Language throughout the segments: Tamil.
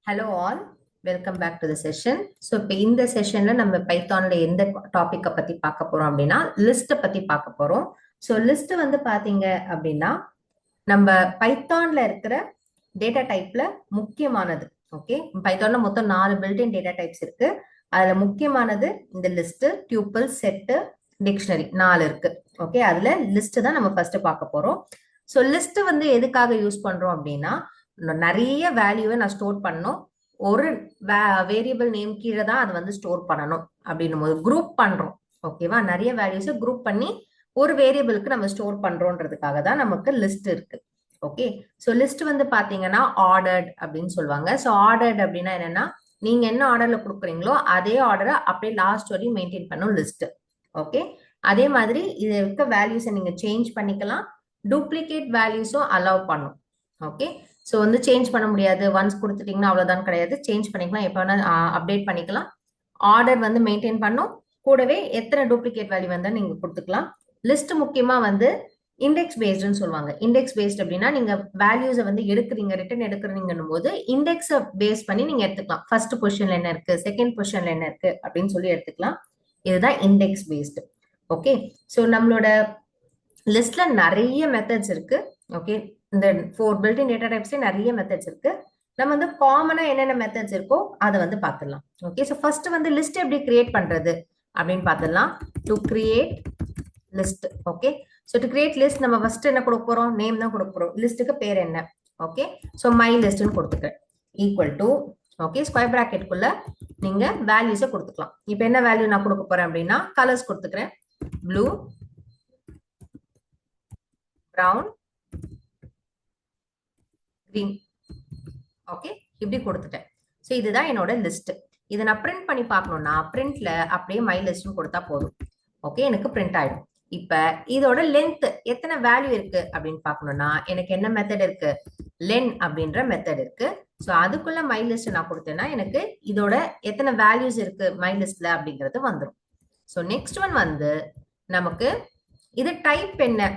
Hello all, welcome back to the session. So இப்போ இந்த செஷன்ல நம்ம பைத்தான்ல எந்த டாபிக்கை பத்தி பார்க்க போறோம் அப்படின்னா லிஸ்ட் பத்தி பார்க்க போறோம். ஸோ லிஸ்ட் வந்து பாத்தீங்க அப்படின்னா நம்ம பைத்தான்ல இருக்கிற டேட்டா டைப்ல முக்கியமானது. ஓகே, பைத்தான்ல மொத்தம் 4 பில்டின் டேட்டா டைப்ஸ் இருக்கு. அதுல முக்கியமானது இந்த லிஸ்ட், டியூப்பிள், செட்டு, டிக்ஷனரி 4 இருக்கு. ஓகே, அதுல லிஸ்ட் தான் நம்ம ஃபர்ஸ்ட் பார்க்க போறோம். ஸோ லிஸ்ட் வந்து எதுக்காக யூஸ் பண்றோம் அப்படின்னா நிறைய வேல்யூவை நான் ஸ்டோர் பண்ணணும். ஒரு வேரியபிள் நேம் கீழே தான் அது வந்து ஸ்டோர் பண்ணணும் அப்படின்னும் போது குரூப் பண்றோம். ஓகேவா, நிறைய வேல்யூஸை குரூப் பண்ணி ஒரு வேரியபிளுக்கு நம்ம ஸ்டோர் பண்றோன்றதுக்காக தான் நமக்கு லிஸ்ட் இருக்கு. ஓகே, ஸோ லிஸ்ட் வந்து பாத்தீங்கன்னா ஆர்டர்ட் அப்படின்னு சொல்லுவாங்க. ஸோ ஆர்டர்ட் அப்படின்னா என்னன்னா, நீங்க என்ன ஆர்டர்ல கொடுக்குறீங்களோ அதே ஆர்டரை அப்படியே லாஸ்ட் வரையும் மெயின்டைன் பண்ணும் லிஸ்ட். ஓகே, அதே மாதிரி இது இருக்க வேல்யூஸை நீங்க சேஞ்ச் பண்ணிக்கலாம், டூப்ளிகேட் வேல்யூஸும் அலோவ் பண்ணும். ஓகே, ஸோ வந்து சேஞ்ச் பண்ண முடியாது, ஒன்ஸ் கொடுத்துட்டீங்கன்னா அவ்வளோதான் கிடையாது, சேஞ்ச் பண்ணிக்கலாம், எப்போ வேணா அப்டேட் பண்ணிக்கலாம். ஆர்டர் வந்து மெயின்டைன் பண்ணும், கூடவே எத்தனை டூப்ளிகேட் வேல்யூ வந்தால் நீங்கள் கொடுத்துக்கலாம். லிஸ்ட் முக்கியமாக வந்து இண்டெக்ஸ் பேஸ்டுன்னு சொல்லுவாங்க. இண்டெக்ஸ் பேஸ்ட் அப்படின்னா நீங்க வேல்யூஸை வந்து எடுக்கிறீங்க, ரிட்டர்ன் எடுக்கிறீங்கன்னும் போது இண்டெக்ஸை பேஸ் பண்ணி நீங்க எடுத்துக்கலாம். ஃபர்ஸ்ட் பொசிஷன்ல என்ன இருக்கு, செகண்ட் பொசிஷன்ல என்ன இருக்கு அப்படின்னு சொல்லி எடுத்துக்கலாம். இதுதான் இண்டெக்ஸ் பேஸ்டு. ஓகே, ஸோ நம்மளோட லிஸ்ட்ல நிறைய மெத்தட்ஸ் இருக்கு. ஓகே, இந்த 4 பில்டின் டேட்டா டைப்ஸ்ல நிறைய மெத்தட்ஸ் இருக்கு. நம்ம வந்து காமனா என்னென்ன மெத்தட்ஸ் இருக்கோ அதை வந்து பார்த்துடலாம். ஓகே, ஸோ ஃபர்ஸ்ட் வந்து லிஸ்ட் எப்படி கிரியேட் பண்றது அப்படின்னு பார்த்துடலாம். To create list. Okay, so to create list நம்ம ஃபர்ஸ்ட் என்ன கொடுக்க போறோம், நேம் தான் கொடுக்க போறோம். லிஸ்ட்டுக்கு பேர் என்ன? ஓகே, ஸோ மை லிஸ்ட்னு கொடுத்துக்கிறேன். ஈக்குவல் டு, ஓகே, ஸ்கொயர் பிராக்கெட்டுக்குள்ள நீங்க வேல்யூஸை கொடுத்துக்கலாம். இப்போ என்ன வேல்யூ நான் கொடுக்க போறேன் அப்படின்னா கலர்ஸ் கொடுத்துக்கிறேன். Blue, brown, green. ஓகே, இப்படி கொடுத்துட்டேன். ஸோ இதுதான் என்னோட லிஸ்ட். இதை நான் பிரிண்ட் பண்ணி பார்க்கணும்னா பிரிண்ட்ல அப்படியே மை லிஸ்ட்னு கொடுத்தா போதும். ஓகே, எனக்கு பிரிண்ட் ஆயிடும். இப்ப இதோட லென்த் எத்தனை வேல்யூ இருக்கு அப்படின்னு பார்க்கணும்னா எனக்கு என்ன மெத்தட் இருக்கு, லென் அப்படின்ற மெத்தட் இருக்கு. ஸோ அதுக்குள்ள மை லிஸ்ட் நான் கொடுத்தேன்னா எனக்கு இதோட எத்தனை வேல்யூஸ் இருக்கு மை லிஸ்ட்ல அப்படிங்கிறது வந்துடும். ஸோ நெக்ஸ்ட் ஒன் வந்து நமக்கு இது டைப் என்ன.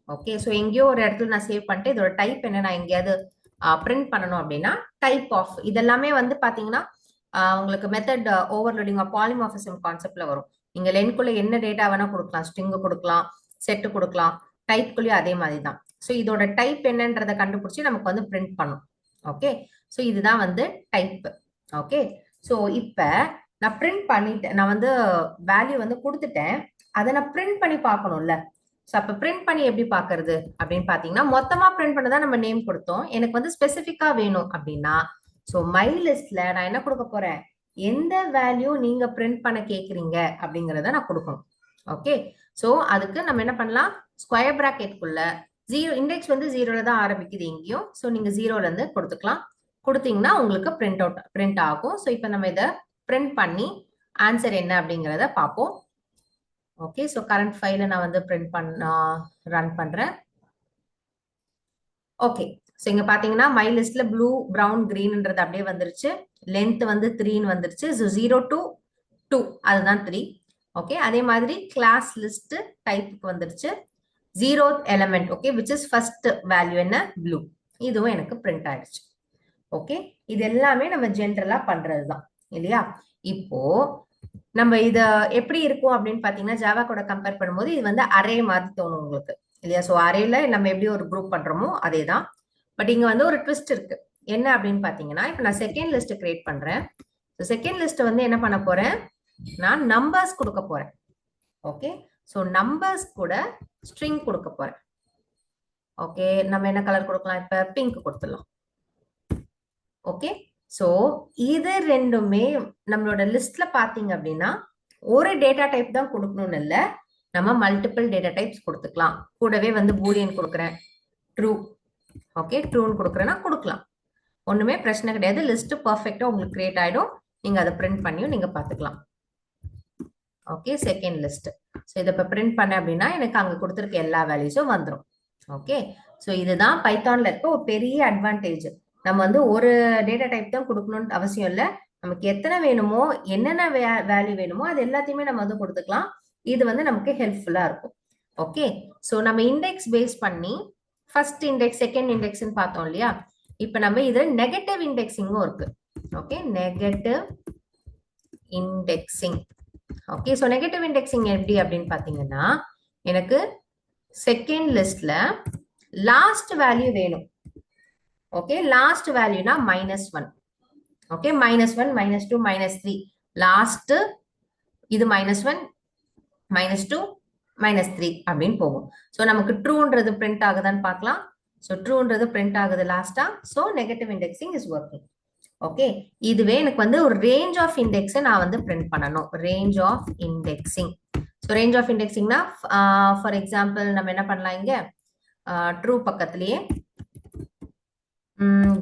ஓகே, ஸோ எங்கேயோ ஒரு இடத்துல நான் சேவ் பண்ணிட்டு இதோட டைப் என்ன நான் எங்கேயாவது பிரிண்ட் பண்ணணும் அப்படின்னா டைப் ஆஃப். இதெல்லாமே வந்து பாத்தீங்கன்னா உங்களுக்கு மெத்தட் ஓவர்லோடிங் பாலிமார்பிசம் கான்செப்ட்ல வரும். நீங்க லென்குள்ள என்ன டேட்டா வேணா கொடுக்கலாம், ஸ்ட்ரிங் கொடுக்கலாம், செட் கொடுக்கலாம், டைப்குள்ளேயும் அதே மாதிரி தான். ஸோ இதோட டைப் என்னன்றதை கண்டுபிடிச்சி நமக்கு வந்து பிரிண்ட் பண்ணும். ஓகே, ஸோ இதுதான் வந்து டைப். ஓகே, ஸோ இப்ப நான் பிரிண்ட் பண்ணிட்டேன், நான் வந்து வேல்யூ வந்து கொடுத்துட்டேன், அதை நான் பிரிண்ட் பண்ணி பார்க்கணும்ல. ஸோ அப்போ பிரிண்ட் பண்ணி எப்படி பார்க்கறது அப்படின்னு பார்த்தீங்கன்னா மொத்தமா பிரிண்ட் பண்ணதான் நம்ம நேம் கொடுத்தோம். எனக்கு வந்து ஸ்பெசிஃபிக்கா வேணும் அப்படின்னா ஸோ மை லிஸ்ட்ல நான் என்ன கொடுக்க போறேன், எந்த வேல்யூ நீங்க பிரிண்ட் பண்ண கேட்குறீங்க அப்படிங்கிறத நான் கொடுக்கணும். ஓகே, ஸோ அதுக்கு நம்ம என்ன பண்ணலாம், ஸ்கொயர் பிராக்கெட்குள்ள ஜீரோ, இண்டெக்ஸ் வந்து ஜீரோல தான் ஆரம்பிக்குது எங்கேயும். ஸோ நீங்க ஜீரோல இருந்து கொடுத்துக்கலாம். கொடுத்தீங்கன்னா உங்களுக்கு பிரிண்ட் ஆகும். ஸோ இப்போ நம்ம இதை பிரிண்ட் பண்ணி ஆன்சர் என்ன அப்படிங்கிறத பார்ப்போம். ஓகே, ஸோ கரண்ட் ஃபைலை நான் வந்து ரன் பண்றேன். ஓகே, ஸோ இங்க பாத்தீங்கன்னா மை லிஸ்ட்ல ப்ளூ, பிரவுன், கிரீன்ன்றது அப்படியே வந்துருச்சு. லென்த் வந்து 3ன்னு வந்துருச்சு. ஸோ 0 to 2 அதுதான் 3. ஓகே, அதே மாதிரி கிளாஸ் லிஸ்ட் டைப்புக்கு வந்துருச்சு. 0th element, okay, which is first value என்ன, ப்ளூ. இதுவும் எனக்கு பிரிண்ட் ஆயிடுச்சு. ஓகே, இது எல்லாமே நம்ம ஜென்ரலா பண்றதுதான் இல்லையா. இப்போ நம்ம இத எப்படி இருக்கும் அப்படின்னு பாத்தீங்கன்னா ஜாவா கூட கம்பேர் பண்ணும்போது இது வந்து அரே மாதிரி தோணும் உங்களுக்கு இல்லையா. ஸோ அரேல நம்ம எப்படி ஒரு குரூப் பண்றோமோ அதே தான். பட் இங்க வந்து ஒரு ட்விஸ்ட் இருக்கு. என்ன அப்படின்னு பாத்தீங்கன்னா இப்போ நான் செகண்ட் லிஸ்ட் கிரியேட் பண்றேன். செகண்ட் லிஸ்ட் வந்து என்ன பண்ண போறேன், நான் நம்பர்ஸ் கொடுக்க போறேன். ஓகே, ஸோ நம்பர்ஸ் கூட ஸ்ட்ரிங் கொடுக்க போறேன். ஓகே, நம்ம என்ன கலர் கொடுக்கலாம், இப்ப பிங்க் கொடுத்துடலாம். ஓகே, ஸோ இது ரெண்டுமே நம்மளோட லிஸ்ட்ல பாத்தீங்க அப்படின்னா ஒரு டேட்டா டைப் தான் கொடுக்கணும்னு இல்லை, நம்ம மல்டிபிள் டேட்டா டைப்ஸ் கொடுத்துக்கலாம். கூடவே வந்து பூலியன் கொடுக்குறேன், ட்ரூ. ஓகே, ட்ரூன்னு கொடுக்குறேன்னா கொடுக்கலாம், ஒண்ணுமே பிரச்சனை கிடையாது. லிஸ்ட் பர்ஃபெக்டா உங்களுக்கு கிரியேட் ஆயிடும். நீங்க அதை பிரிண்ட் பண்ணியும் நீங்க பாத்துக்கலாம். Okay, second list. ஸோ இதை இப்போ பிரிண்ட் பண்ண அப்படின்னா எனக்கு அங்க கொடுத்துருக்க எல்லா வேல்யூஸும் வந்துடும். ஓகே, ஸோ இதுதான் பைத்தான்ல இருக்க ஒரு பெரிய அட்வான்டேஜ். நம்ம வந்து ஒரு டேட்டா டைப் தான் கொடுக்கணும்னு அவசியம் இல்லை, நமக்கு எத்தனை வேணுமோ என்னென்ன வேல்யூ வேணுமோ அது எல்லாத்தையுமே நம்ம வந்து கொடுத்துக்கலாம். இது வந்து நமக்கு ஹெல்ப்ஃபுல்லா இருக்கும். ஓகே, ஸோ நம்ம இண்டெக்ஸ் பேஸ் பண்ணி ஃபர்ஸ்ட் இண்டெக்ஸ், செகண்ட் இண்டெக்ஸ்ன்னு பார்த்தோம் இல்லையா. இப்போ நம்ம இதுல நெகட்டிவ் இண்டெக்ஸிங்கும் இருக்கு. Okay, negative indexing. Okay, so negative indexing எப்படி அப்படின்னு பார்த்தீங்கன்னா, எனக்கு செகண்ட் லிஸ்ட்ல லாஸ்ட் வேல்யூ வேணும். ஓகே, லாஸ்ட் வேல்யூனா -1. ஓகே, -1, -2, -3. லாஸ்ட் இது -1, -2, -3 அப்படின்னு போகும். ஸோ நமக்கு ட்ரூன்றது பிரிண்ட் ஆகுதான்னு பார்க்கலாம். ஸோ ட்ரூன்றது பிரிண்ட் ஆகுது லாஸ்டா. So negative indexing is working. Okay, இதுவே எனக்கு வந்து ஒரு ரேஞ்ச் ஆஃப் இண்டெக்ஸை நான் வந்து பிரிண்ட் பண்ணணும். Range of indexing. So range of இண்டெக்ஸிங்னா ஃபார் எக்ஸாம்பிள் நம்ம என்ன பண்ணலாம், இங்க ட்ரூ பக்கத்திலேயே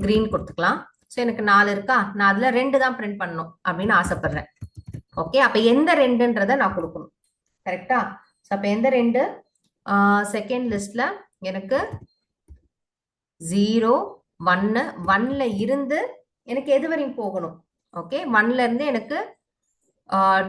கிரீன் கொடுத்துக்கலாம். ஸோ எனக்கு 4 இருக்கா, நான் அதுல 2 தான் பிரிண்ட் பண்ணணும் அப்படின்னு ஆசைப்படுறேன். ஓகே, அப்ப எந்த 2ன்றதை நான் கொடுக்கணும். கரெக்டா? ஸோ அப்ப எந்த 2? செகண்ட் லிஸ்ட்ல எனக்கு 0, 1, 1ல இருந்து எனக்கு எது வரையும் போகணும்? ஓகே, 1ல இருந்து எனக்கு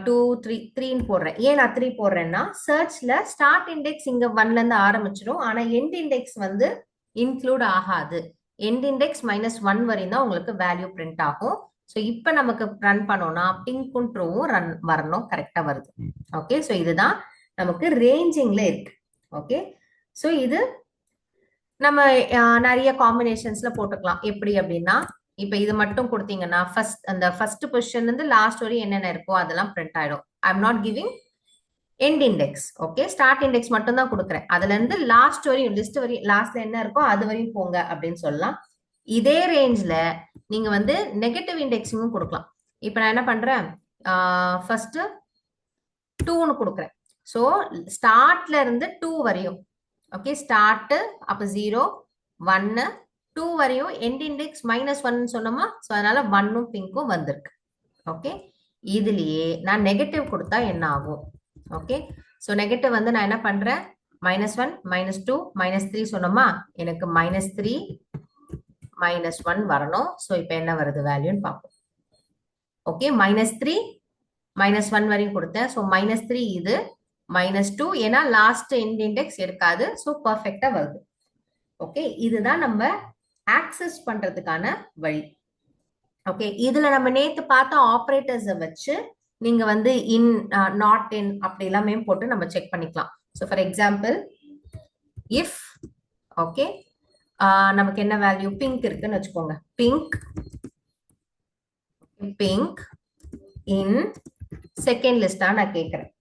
2, 3, 3ன்னு போடுறேன். ஏன் நான் 3 போடுறேன்னா, சர்ச்ல ஸ்டார்ட் இண்டெக்ஸ் இங்க 1ல இருந்து ஆரம்பிச்சிடும். ஆனா எண்ட் இண்டெக்ஸ் வந்து இன்க்ளூட் ஆகாது. எண்ட் இண்டெக்ஸ் -1 வரையும் தான் உங்களுக்கு வேல்யூ பிரிண்ட் ஆகும். ஸோ இப்போ நமக்கு ரன் பண்ணோம்னா பிங்க்கும் ட்ரூவும் ரன் வரணும், கரெக்டா வருது. ஓகே, ஸோ இதுதான் நமக்கு ரேஞ்சிங்ல இருக்கு. ஓகே, ஸோ இது நம்ம நிறைய காம்பினேஷன்ஸ்ல போட்டுக்கலாம். எப்படி அப்படின்னா, இப்ப இது மட்டும் கொடுத்தீங்கன்னா அந்த ஃபர்ஸ்ட் பொசிஷன்ல இருந்து லாஸ்ட் வரையும் என்னென்ன இருக்கோ அதெல்லாம் பிரிண்ட் ஆயிடும். I am not giving end index. Okay, start index மட்டும் தான் கொடுக்குறேன். அதுல இருந்து லாஸ்ட் வரையும், லிஸ்ட் வரையும், லாஸ்ட்ல என்ன இருக்கோ அது வரையும் போங்க அப்படின்னு சொல்லலாம். இதே ரேஞ்ச்ல நீங்க வந்து நெகட்டிவ் இண்டெக்ஸிங்கும் கொடுக்கலாம். இப்ப நான் என்ன பண்றேன், ஃபர்ஸ்ட் 2ன்னு கொடுக்குறேன். ஸோ ஸ்டார்ட்ல இருந்து 2 வரையும். ஓகே, ஸ்டார்ட் அப்ப 0, 1, 2 வரையும் எண்ட் இண்டெக்ஸ் -1 சொன்னோமா. ஸோ அதனால 1ம் பிங்க்கும் வந்திருக்கு. ஓகே, இதுலயே நான் நெகட்டிவ் கொடுத்தா என்ன ஆகும்? ஓகே, ஸோ நெகட்டிவ் வந்து நான் என்ன பண்றேன், -1, -2, -3 சொன்னோமா. எனக்கு -3, -1 வரணும். ஸோ இப்போ என்ன வருது வேல்யூன்னு பார்ப்போம். ஓகே, -3, -1 வரையும் கொடுத்தேன். ஸோ -3 இது, -2 ஏன்னா லாஸ்ட் எண்ட் இண்டெக்ஸ் இருக்காது. ஸோ பர்ஃபெக்டா வருது. ஓகே, இதுதான் நம்ம ஆக்சஸ் பண்றதுக்கான வழி. ஓகே, இதுல நம்ம நேத்து பார்த்த ஆபரேட்டர்ஸை வச்சு நீங்க வந்து இன், நாட் இன் அப்படி எல்லாமே போட்டு நம்ம செக் பண்ணிக்கலாம். So for example if, okay, நமக்கு என்ன வேல்யூ பிங்க் இருக்குன்னு வச்சுக்கோங்க. பிங்க் இன் செகண்ட் லிஸ்டா நான் கேட்கிறேன்.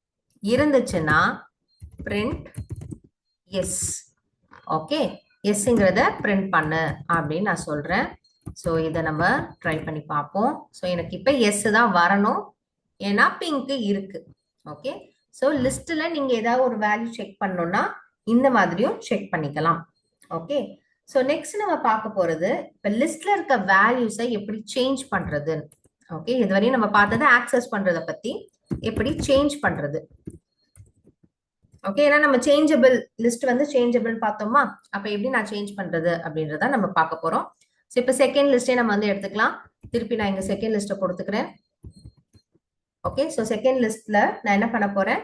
இருந்துச்சுன்னா பிரிண்ட் எஸ். ஓகே, எஸ்ங்கிறத பிரிண்ட் பண்ணு அப்படின்னு நான் சொல்றேன். ஸோ இதை நம்ம ட்ரை பண்ணி பார்ப்போம். ஸோ எனக்கு இப்போ எஸ் தான் வரணும், ஏன்னா பிங்க் இருக்கு. ஓகே, ஸோ லிஸ்ட்ல நீங்க ஏதாவது ஒரு வேல்யூ செக் பண்ணணும்னா இந்த மாதிரியும் செக் பண்ணிக்கலாம். ஓகே, ஸோ நெக்ஸ்ட் நம்ம பார்க்க போறது இப்போ லிஸ்ட்ல இருக்க வேல்யூஸை எப்படி சேஞ்ச் பண்றது. ஓகே, இதுவரையும் நம்ம பார்த்தது ஆக்சஸ் பண்றதை பத்தி, எப்படி சேஞ்ச் பண்றது. ஓகே, ஏன்னா நம்ம சேஞ்சபிள் லிஸ்ட் வந்து சேஞ்சபிள் பார்த்தோமா. அப்ப எப்படி நான் சேஞ்ச் பண்றது அப்படின்றத நம்ம பார்க்க போறோம். ஸோ இப்போ செகண்ட் லிஸ்டே நம்ம வந்து எடுத்துக்கலாம். திருப்பி நான் இங்க செகண்ட் லிஸ்ட்டை கொடுத்துக்கிறேன். ஓகே, ஸோ செகண்ட் லிஸ்ட்ல நான் என்ன பண்ண போறேன்,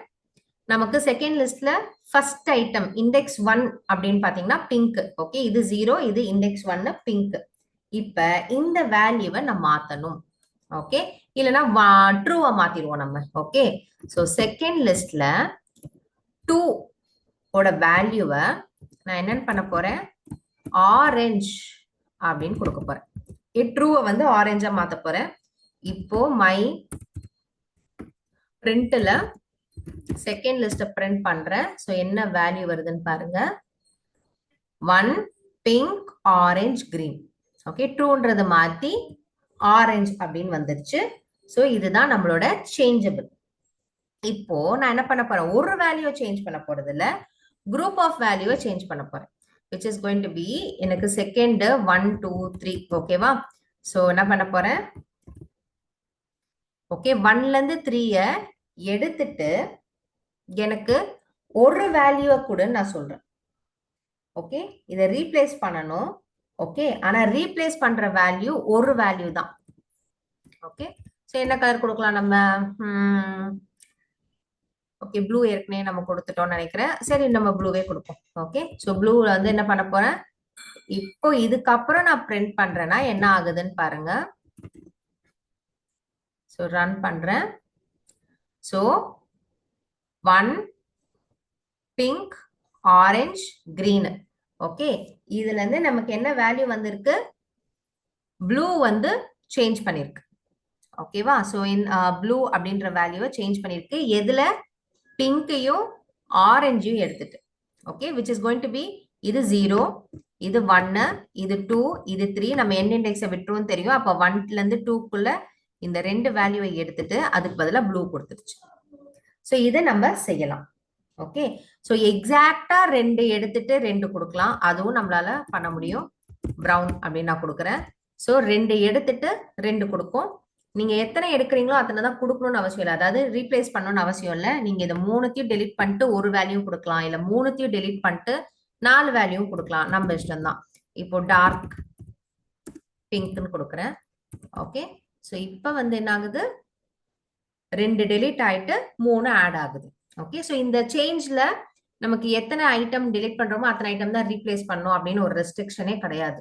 நமக்கு செகண்ட் லிஸ்ட்ல ஃபர்ஸ்ட் ஐட்டம் இண்டெக்ஸ் 1 அப்படின்னு பாத்தீங்கன்னா பிங்க். ஓகே, இது 0, இது இண்டெக்ஸ் 1 பிங்க். இப்ப இந்த வேல்யூவை நம்ம மாத்தணும். ஓகே, இல்லைன்னா ட்ரூவை மாத்திடுவோம் நம்ம. ஓகே, ஸோ செகண்ட் லிஸ்ட்ல 2 ஓட வேல்யூவை நான் என்னன்னு பண்ண போறேன், ஆரஞ்சு அப்படின்னு கொடுக்க போறேன். ட்ரூவை வந்து ஆரஞ்சா மாத்த போறேன். இப்போ மை பிரிண்ட்ல செகண்ட் லிஸ்ட பிரிண்ட் பண்றேன். ஸோ என்ன வேல்யூ வருதுன்னு பாருங்க, 1 பிங்க் ஆரஞ்சு கிரீன். ஓகே, ட்ரூன்றது மாத்தி ஆரஞ்சு அப்படின்னு வந்துருச்சு. ஸோ இதுதான் நம்மளோட சேஞ்சபிள். இப்போ நான் என்ன பண்ண போறேன், ஒரு வேல்யூவை சேஞ்ச் பண்ண போறது இல்ல, குரூப் ஆஃப் வேல்யூவை சேஞ்ச் பண்ண போறேன். which is going to be எனக்கு செகண்ட் 1 2 3. ஓகேவா, ஸோ என்ன பண்ண போறேன், ஓகே 1ல இருந்து 3ய எடுத்துட்டு எனக்கு ஒரு வேல்யூவை கூட நான் சொல்றேன். ஓகே, இதை ரீப்ளேஸ் பண்ணணும். ஓகே, ஆனா ரீப்ளேஸ் பண்ற வேல்யூ ஒரு வேல்யூ தான். ஓகே, ஸோ என்ன கலர் கொடுக்கலாம் நம்ம, ஓகே ப்ளூ ஏற்கனவே நம்ம கொடுத்துட்டோம்னு நினைக்கிறேன். சரி, நம்ம ப்ளூவே கொடுப்போம். ஓகே, ஸோ ப்ளூல வந்து என்ன பண்ண போறேன், இப்போ இதுக்கப்புறம் நான் பிரிண்ட் பண்றேன்னா என்ன ஆகுதுன்னு பாருங்க, ஸோ ரன் பண்றேன். So 1 pink orange green. Okay, இதுல இருந்து நமக்கு என்ன வேல்யூ வந்திருக்கு? ப்ளூ வந்து சேஞ்ச் பண்ணிருக்கு. ஓகேவா? ஸோ இன் ப்ளூ அப்படின்ற வேல்யூவை சேஞ்ச் பண்ணிருக்கு. எதுல? பிங்கையும் ஆரஞ்சையும் எடுத்துட்டு. Okay, which is going to be இது 0, இது 1, இது 2, இது 3. நம்ம என் இண்டெக்ஸை விட்டுரும் தெரியும். அப்போ 1ல இருந்து 2க்குள்ள இந்த ரெண்டு வேல்யூவை எடுத்துட்டு அதுக்கு பதிலாக ப்ளூ கொடுத்துருச்சு. ஸோ இதை நம்ம செய்யலாம். ஓகே, ஸோ எக்ஸாக்டா 2 எடுத்துட்டு 2 கொடுக்கலாம். அதுவும் நம்மளால பண்ண முடியும். ப்ரௌன் அப்படின்னு நான் கொடுக்குறேன். ஸோ 2 எடுத்துட்டு 2 கொடுக்கும். நீங்க எத்தனை எடுக்கிறீங்களோ அத்தனை தான் கொடுக்கணும்னு அவசியம் இல்லை. அதாவது ரீப்ளேஸ் பண்ணணும்னு அவசியம் இல்லை. நீங்க இதை 3த்தையும் டெலிட் பண்ணிட்டு ஒரு வேல்யூ கொடுக்கலாம், இல்ல 3த்தையும் டெலிட் பண்ணிட்டு 4 வேல்யூ கொடுக்கலாம். நம்ம இஷ்டம் தான். இப்போ டார்க் பிங்க்னு கொடுக்குறேன். ஓகே, ஸோ இப்போ வந்து என்ன ஆகுது? 2 டெலிட் ஆயிட்டு 3 ஆட் ஆகுது. ஓகே, ஸோ இந்த சேஞ்ச்ல நமக்கு எத்தனை ஐட்டம் டெலிட் பண்றோமோ அத்தனை ஐட்டம் தான் ரீப்ளேஸ் பண்ணணும் அப்படின்னு ஒரு ரெஸ்ட்ரிக்ஷனே கிடையாது.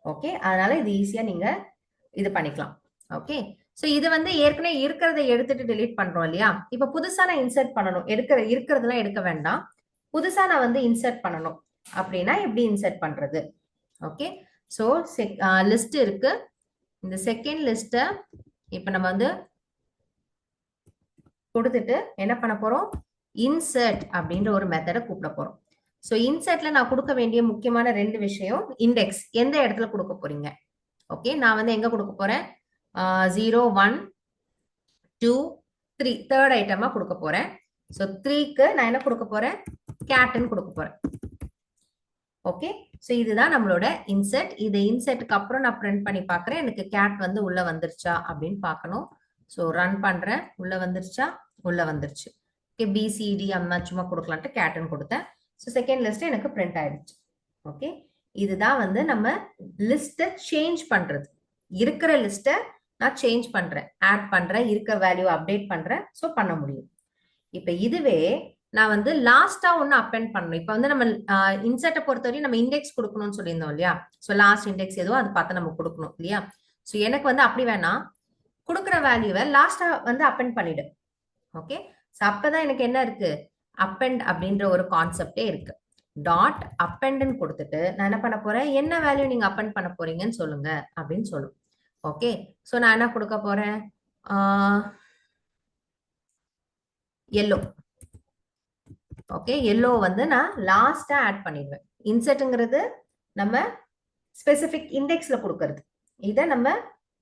ஓகே, அதனால இது ஈஸியா நீங்க இது பண்ணிக்கலாம். ஓகே, ஸோ இது வந்து ஏற்கனவே இருக்கிறத எடுத்துட்டு டெலிட் பண்றோம் இல்லையா? இப்போ புதுசா நான் இன்சர்ட் பண்ணணும். இருக்கிறதெல்லாம் எடுக்க வேண்டாம். புதுசா நான் வந்து இன்சர்ட் பண்ணணும் அப்படின்னா எப்படி இன்சர்ட் பண்றது? ஓகே, ஸோ லிஸ்ட் இருக்கு. இந்த செகண்ட் லிஸ்ட்டை இப்போ நம்ம வந்து கொடுத்துட்டு என்ன பண்ண போறோம்? இன்சர்ட் அப்படின்ற ஒரு மெத்தடை கூப்பிட போறோம். ஸோ இன்சர்ட்ல நான் கொடுக்க வேண்டிய முக்கியமான 2 விஷயம். இண்டெக்ஸ் எந்த இடத்துல கொடுக்க போறீங்க? ஓகே, நான் வந்து எங்க கொடுக்க போறேன்? 0, 1, 2, 3 தேர்ட் ஐட்டமா கொடுக்க போறேன். ஸோ 3க்கு நான் என்ன கொடுக்க போறேன்? கேட்னு கொடுக்க போறேன். ஓகே, ஸோ இதுதான் நம்மளோட இன்சர்ட். இது இன்சர்ட்டுக்கு அப்புறம் நான் பிரிண்ட் பண்ணி பார்க்குறேன். எனக்கு கேட் வந்து உள்ள வந்துருச்சா அப்படின்னு பார்க்கணும். ஸோ ரன் பண்றேன். உள்ள வந்துருச்சா? உள்ள வந்துருச்சு. ஓகே, பிசிடி அம்மா சும்மா கொடுக்கலான்ட்டு கேட்னு கொடுத்தேன். ஸோ செகண்ட் லிஸ்ட் எனக்கு பிரிண்ட் ஆயிடுச்சு. ஓகே, இதுதான் வந்து நம்ம லிஸ்ட்டை சேஞ்ச் பண்றது. இருக்கிற லிஸ்ட்டை நான் சேஞ்ச் பண்றேன், ஆட் பண்றேன், இருக்கிற வேல்யூ அப்டேட் பண்றேன். ஸோ பண்ண முடியும். இப்போ இதுவே நான் வந்து லாஸ்டா ஒன்னு அப்பெண்ட் பண்ணணும். இப்போ வந்து நம்ம இன்சர்ட்டை பொறுத்தவரையும் நம்ம இண்டெக்ஸ் கொடுக்கணும்னு சொல்லியிருந்தோம் இல்லையா? ஸோ லாஸ்ட் இண்டெக்ஸ் எதுவும் அதை பார்த்து நம்ம கொடுக்கணும் இல்லையா? ஸோ எனக்கு வந்து அப்படி வேணாம், கொடுக்குற வேல்யூவை லாஸ்டா வந்து அப்பெண்ட் பண்ணிடு. ஓகே, ஸோ அப்பதான் எனக்கு என்ன இருக்கு? அப்பெண்ட் அப்படின்ற ஒரு கான்செப்டே இருக்கு. டாட் அப்பெண்ட்னு கொடுத்துட்டு நான் என்ன பண்ண போறேன்? என்ன வேல்யூ நீங்க அப்பெண்ட் பண்ண போறீங்கன்னு சொல்லுங்க அப்படின்னு சொல்லும். ஓகே, ஸோ நான் என்ன கொடுக்க போறேன்? எல்லோ. ஓகே, எல்லோ வந்து நான் லாஸ்டா ஆட் பண்ணிடுவேன். இன்சர்ட்ங்கிறது நம்ம ஸ்பெசிபிக் இண்டெக்ஸ்ல கொடுக்கறது. இதை நம்ம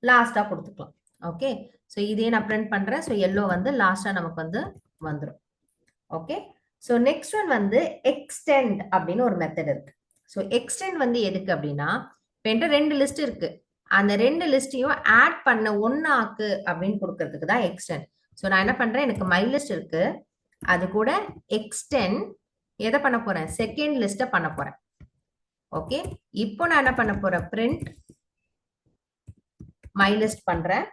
லாஸ்டா கொடுத்துக்கலாம். ஓகே, ஸோ இதே நான் பிரிண்ட் பண்றேன். ஸோ எல்லோ வந்து லாஸ்டா நமக்கு வந்து வந்துடும். ஓகே, ஸோ நெக்ஸ்ட் ஒன் வந்து எக்ஸ்டெண்ட் அப்படின்னு ஒரு மெத்தட் இருக்கு. ஸோ எக்ஸ்டெண்ட் வந்து எதுக்கு அப்படின்னா, இப்போ என்கிட்ட 2 லிஸ்ட் இருக்கு. அந்த 2 லிஸ்டையும் ஆட் பண்ண ஒன்னாக்கு அப்படின்னு கொடுக்கறதுக்கு தான் எக்ஸ்டெண்ட். ஸோ நான் என்ன பண்றேன்? எனக்கு மை லிஸ்ட் இருக்கு, அது கூட எக்ஸ்டெண்ட் எதை பண்ண போறேன்? செகண்ட் லிஸ்ட்டை பண்ண போறேன். ஓகே, இப்போ நான் என்ன பண்ண போறேன்? பிரிண்ட் மை லிஸ்ட் பண்றேன்.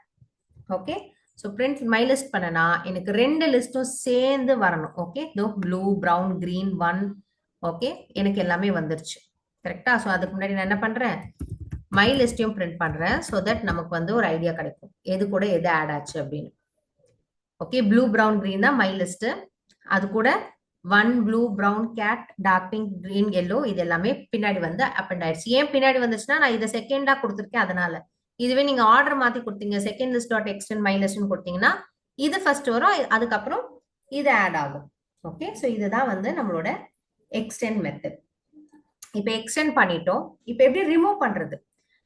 Okay, so print my list பண்ணனா எனக்கு 2 லிஸ்ட்டும் சேர்ந்து வரணும். ஓகே, இதோ ப்ளூ, ப்ரௌன், கிரீன் 1. ஓகே, எனக்கு எல்லாமே வந்துருச்சு. கரெக்டா? ஸோ அதுக்கு முன்னாடி நான் என்ன பண்றேன்? மை லிஸ்டையும் பிரிண்ட் பண்றேன். ஸோ தட் நமக்கு வந்து ஒரு ஐடியா கிடைக்கும் எது கூட எது ஆட் ஆச்சு அப்படின்னு. ஓகே, ப்ளூ, ப்ரௌன், கிரீன் தான் மை லிஸ்ட். அது கூட 1 blue, brown, cat, dark pink, green, yellow இது எல்லாமே பின்னாடி வந்து அப்பெண்ட் ஆயிடுச்சு. ஏன் பின்னாடி வந்துச்சுன்னா நான் இதை செகண்டா கொடுத்துருக்கேன் அதனால. இதுவே நீங்க ஆர்டர் மாத்தி கொடுத்தீங்க, second list dot extend my லிஸ்ட்னு கொடுத்தீங்கன்னா இது ஃபர்ஸ்ட் வரும், அதுக்கப்புறம் இது ஆட் ஆகும். ஓகே, ஸோ இதுதான் வந்து நம்மளோட எக்ஸ்டெண்ட் மெத்தட். இப்போ எக்ஸ்டெண்ட் பண்ணிட்டோம். இப்போ எப்படி ரிமூவ் பண்றது?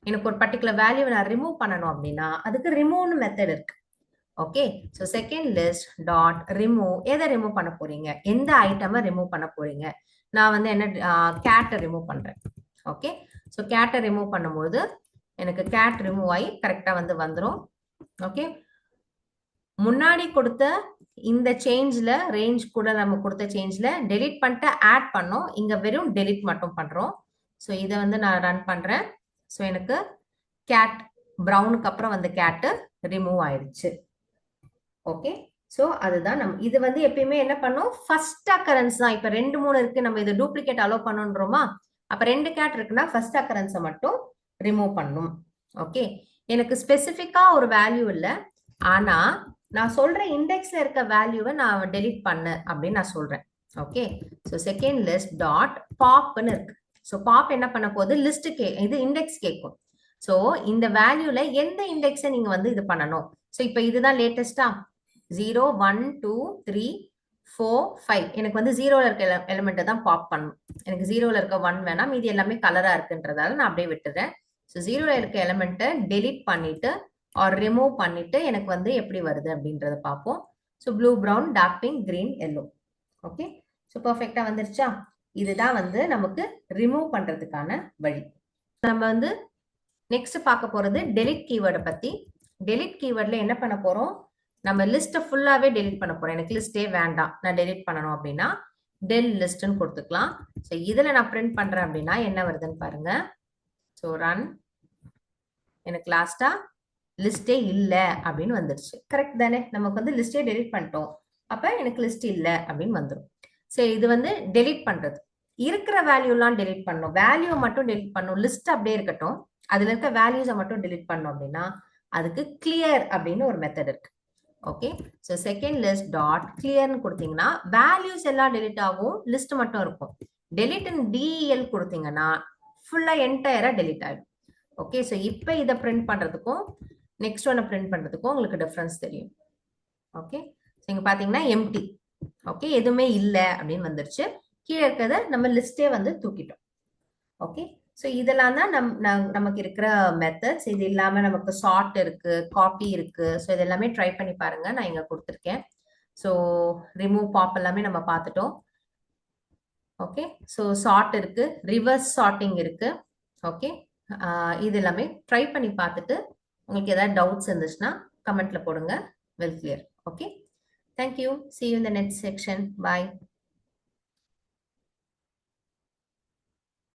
எனக்கு ஒரு பர்டிகுலர் வேல்யூ நான் ரிமூவ் பண்ணணும் அப்படின்னா அதுக்கு ரிமூவ்னு மெத்தட் இருக்கு. Okay, so second list dot remove. எதை ரிமூவ் பண்ண போறீங்க? எந்த ஐட்டமை ரிமூவ் பண்ண போறீங்க? நான் வந்து என்ன கேட்டை ரிமூவ் பண்றேன். ஓகே, ஸோ கேட்டை ரிமூவ் பண்ணும்போது எனக்கு கேட் ரிமூவ் ஆகி கரெக்டா வந்து வந்துடும். ஓகே, முன்னாடி கொடுத்த இந்த சேஞ்ச்ல ரேஞ்ச் கூட நம்ம கொடுத்த சேஞ்ச்ல டெலிட் பண்ணிட்டு ஆட் பண்ணோம். இங்க வெறும் டெலிட் மட்டும் பண்றோம். ஸோ இதை வந்து நான் ரன் பண்றேன். ஸோ எனக்கு கேட் ப்ரௌனுக்கு அப்புறம் வந்து கேட்டு ரிமூவ் ஆயிடுச்சு. ஓகே, ஸோ அதுதான் நம்ம இது வந்து எப்பயுமே என்ன பண்ணும்? ஃபர்ஸ்ட் அக்கரன்ஸ் தான். இப்போ 2 3 இருக்கு, நம்ம இதை டூப்ளிகேட் அலோவ் பண்ணுன்றோமா? அப்ப 2 கேட் இருக்குன்னா ஃபர்ஸ்ட் அக்கரன்ஸை மட்டும் ரிமூவ் பண்ணும். ஓகே, எனக்கு ஸ்பெசிஃபிக்கா ஒரு வேல்யூ இல்லை, ஆனா நான் சொல்ற இண்டெக்ஸ்ல இருக்க வேல்யூவை நான் டெலிட் பண்ணு அப்படின்னு நான் சொல்றேன். Okay, so second list dot பாப்னு இருக்கு. ஸோ பாப் என்ன பண்ண போகுது, லிஸ்ட் இது இண்டெக்ஸ் கேட்கும். ஸோ இந்த வேல்யூல எந்த இண்டெக்ஸை நீங்க வந்து இது பண்ணணும். ஸோ இப்போ இதுதான் லேட்டஸ்டா 0 1 2 3 4 5. எனக்கு வந்து 0ல இருக்க எலிமெண்ட்டை தான் பாப் பண்ணணும். எனக்கு 0ல இருக்க 1 வேணாம், மீதி எல்லாமே கலரா இருக்குன்றதால நான் அப்படியே விட்டுறேன். ஸோ 0ல இருக்க எலிமெண்ட்டை டெலிட் பண்ணிட்டு ஆர் ரிமூவ் பண்ணிட்டு எனக்கு வந்து எப்படி வருது அப்படின்றத பார்ப்போம். So blue brown dark pink green yellow. Okay, so பர்ஃபெக்டா வந்துருச்சா? இதுதான் வந்து நமக்கு ரிமூவ் பண்றதுக்கான வழி. நம்ம வந்து நெக்ஸ்ட் பார்க்க போறது டெலிட் கீவேர்டை பத்தி. டெலிட் கீவேர்ட்ல என்ன பண்ண போறோம், நம்ம லிஸ்ட்டை ஃபுல்லாவே டெலிட் பண்ண போறோம். எனக்கு லிஸ்டே வேண்டாம், நான் டெலிட் பண்ணணும் அப்படின்னா டெல் லிஸ்ட்னு கொடுத்துக்கலாம். ஸோ இதுல நான் பிரிண்ட் பண்றேன் அப்படின்னா என்ன வருதுன்னு பாருங்க. ஸோ ரன், எனக்கு லாஸ்டா லிஸ்டே இல்ல அப்படின்னு வந்துருச்சு. கரெக்ட் தானே? நமக்கு வந்து லிஸ்டே டெலிட் பண்ணிட்டோம், அப்ப எனக்கு லிஸ்ட் இல்ல அப்படின்னு வந்துடும். சரி, இது வந்து டெலிட் பண்றது. இருக்கிற வேல்யூலாம் டெலிட் பண்ணணும், வேல்யூ மட்டும் டெலிட் பண்ணணும், லிஸ்ட் அப்படியே இருக்கட்டும், அதுல இருக்க வேல்யூஸை மட்டும் டெலிட் பண்ணோம் அப்படின்னா அதுக்கு கிளியர் அப்படின்னு ஒரு மெத்தட் இருக்கு. Okay, so second list dot கிளியர்னு கொடுத்தீங்கன்னா வேல்யூஸ் எல்லாம் டெலிட் ஆகும், லிஸ்ட் மட்டும் இருக்கும். டெலிட் இன் டிஎல் கொடுத்தீங்கன்னா ஃபுல்லா என்டையரா டெலிட் ஆகும். ஓகே, ஸோ இப்போ இதை பிரிண்ட் பண்றதுக்கும் நெக்ஸ்ட் ஒன்று பிரிண்ட் பண்றதுக்கும் உங்களுக்கு டிஃபரன்ஸ் தெரியும். ஓகே, ஸோ இங்க பாத்தீங்கன்னா எம்டி. ஓகே, எதுவுமே இல்லை அப்படின்னு வந்துருச்சு. கீழே இருக்கிறத நம்ம லிஸ்டே வந்து தூக்கிட்டோம். ஓகே, ஸோ இதெல்லாம் தான் நமக்கு இருக்கிற மெத்தட்ஸ். இது இல்லாம நமக்கு சார்ட் இருக்கு, காப்பி இருக்கு. ஸோ இது எல்லாமே ட்ரை பண்ணி பாருங்க, நான் இங்க கொடுத்துருக்கேன். ஸோ ரிமூவ் பாப் எல்லாமே நம்ம பார்த்துட்டோம். ஓகே, ஸோ சார்ட் இருக்கு, ரிவர்ஸ் சார்ட்டிங் இருக்கு. ஓகே, இது எல்லாமே ட்ரை பண்ணி பார்த்துட்டு உங்களுக்கு ஏதாவது டவுட்ஸ் இருந்துச்சுன்னா கமெண்ட்ல போடுங்க. Well clear. Okay, thank you. See you in the next section. Bye.